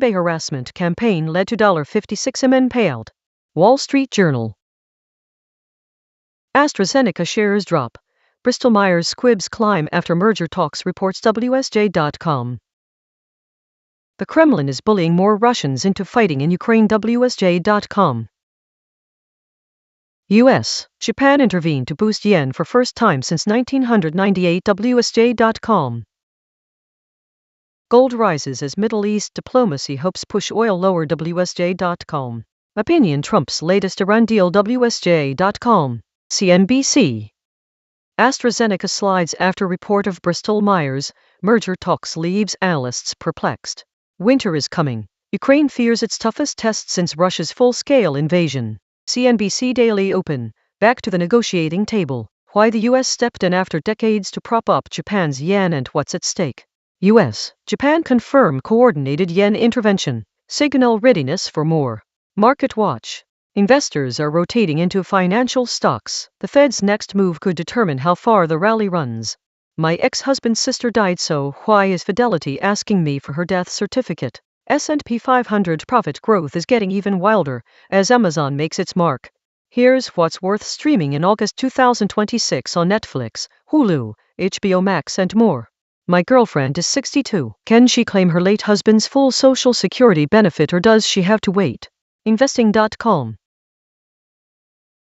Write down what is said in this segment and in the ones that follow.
eBay harassment campaign led to $56 million payout. Wall Street Journal. AstraZeneca shares drop. Bristol Myers Squibb's climb after merger talks, reports WSJ.com. The Kremlin is bullying more Russians into fighting in Ukraine, WSJ.com. U.S. Japan intervened to boost yen for first time since 1998, WSJ.com. Gold rises as Middle East diplomacy hopes push oil lower, WSJ.com. Opinion Trump's latest Iran deal, WSJ.com. CNBC. AstraZeneca slides after report of Bristol Myers merger talks leaves analysts perplexed. Winter is coming. Ukraine fears its toughest test since Russia's full-scale invasion. CNBC Daily Open. Back to the negotiating table. Why the U.S. stepped in after decades to prop up Japan's yen and what's at stake. U.S. Japan confirm coordinated yen intervention. Signal readiness for more. Market Watch. Investors are rotating into financial stocks. The Fed's next move could determine how far the rally runs. My ex-husband's sister died, so why is Fidelity asking me for her death certificate? S&P 500 profit growth is getting even wilder as Amazon makes its mark. Here's what's worth streaming in August 2026 on Netflix, Hulu, HBO Max and more. My girlfriend is 62. Can she claim her late husband's full Social Security benefit or does she have to wait? Investing.com.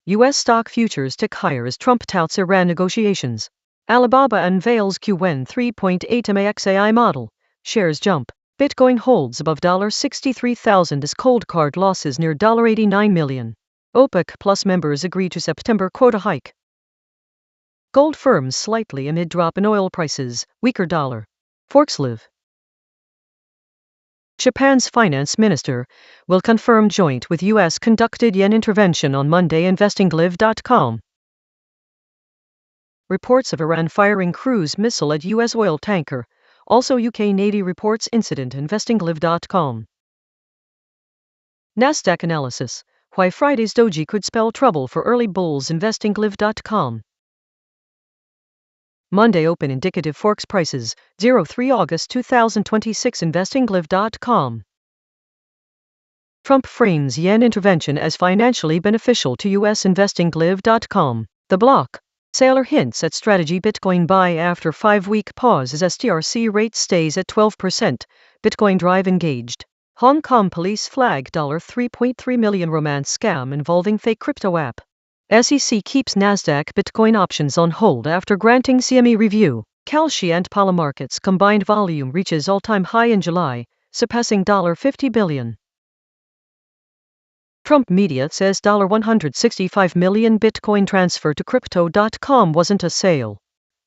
U.S. stock futures tick higher as Trump touts Iran negotiations. Alibaba unveils Q1 3.8 max AI model. Shares jump. Bitcoin holds above $63,000 as cold card losses near $89 million. OPEC Plus members agree to September quota hike. Gold firms slightly amid drop in oil prices, weaker dollar. Forkslive. Japan's finance minister will confirm joint with U.S. conducted yen intervention on Monday, investinglive.com. Reports of Iran firing cruise missile at U.S. oil tanker. Also UK Navy reports incident, investinglive.com. Nasdaq analysis. Why Friday's doji could spell trouble for early bulls, investinglive.com. Monday open indicative forex prices, 03 August 2026, investinglive.com. Trump frames yen intervention as financially beneficial to U.S. investinglive.com. The block. Saylor hints at strategy Bitcoin buy after 5-week pause as STRC rate stays at 12%. Bitcoin drive engaged. Hong Kong police flag $3.3 million romance scam involving fake crypto app. SEC keeps Nasdaq Bitcoin options on hold after granting CME review. Kalshi and Pala markets combined volume reaches all-time high in July, surpassing $50 billion. Trump media says $165 million Bitcoin transfer to Crypto.com wasn't a sale.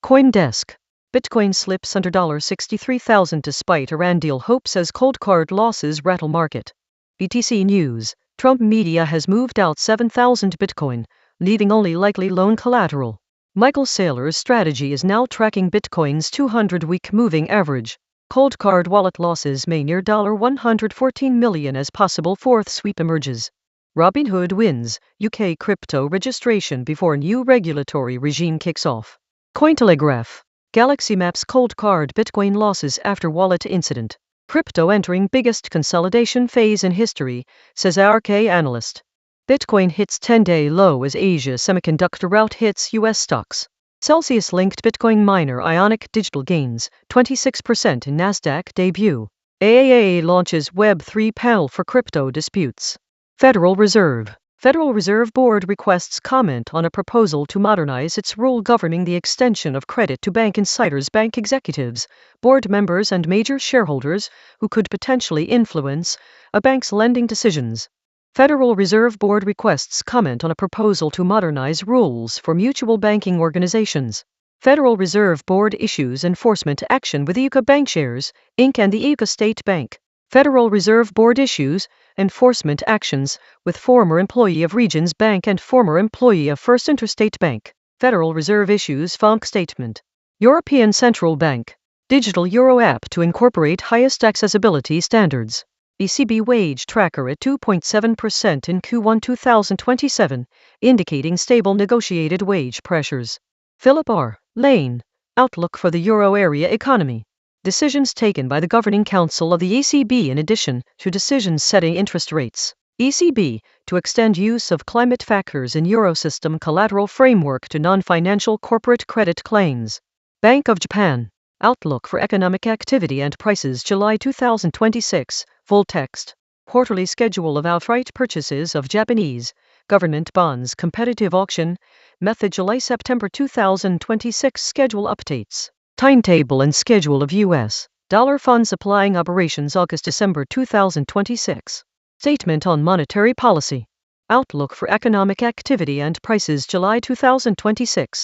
CoinDesk. Bitcoin slips under $63,000 despite Iran deal hopes as cold card losses rattle market. BTC News. Trump media has moved out 7,000 Bitcoin, leaving only likely loan collateral. Michael Saylor's strategy is now tracking Bitcoin's 200-week moving average. Cold card wallet losses may near $114 million as possible fourth sweep emerges. Robinhood wins UK crypto registration before new regulatory regime kicks off. Cointelegraph. Galaxy maps cold card Bitcoin losses after wallet incident. Crypto entering biggest consolidation phase in history, says RK analyst. Bitcoin hits 10-day low as Asia semiconductor rout hits U.S. stocks. Celsius-linked Bitcoin miner Ionic Digital gains 26% in Nasdaq debut. AAA launches Web3 panel for crypto disputes. Federal Reserve. Federal Reserve Board requests comment on a proposal to modernize its rule governing the extension of credit to bank insiders, bank executives, board members and major shareholders who could potentially influence a bank's lending decisions. Federal Reserve Board requests comment on a proposal to modernize rules for mutual banking organizations. Federal Reserve Board issues enforcement action with ICA Bankshares, Inc. and the ICA State Bank. Federal Reserve Board issues enforcement actions with former employee of Regions Bank and former employee of First Interstate Bank. Federal Reserve issues FONC statement. European Central Bank. Digital Euro app to incorporate highest accessibility standards. ECB wage tracker at 2.7% in Q1 2027, indicating stable negotiated wage pressures. Philip R. Lane. Outlook for the euro area economy. Decisions taken by the Governing Council of the ECB in addition to decisions setting interest rates. ECB, to extend use of climate factors in Eurosystem collateral framework to non-financial corporate credit claims. Bank of Japan. Outlook for economic activity and prices July 2026. Full text. Quarterly schedule of outright purchases of Japanese government bonds competitive auction. Method July-September 2026 schedule updates. Timetable and schedule of U.S. dollar fund supplying operations August-December 2026. Statement on monetary policy. Outlook for economic activity and prices July 2026.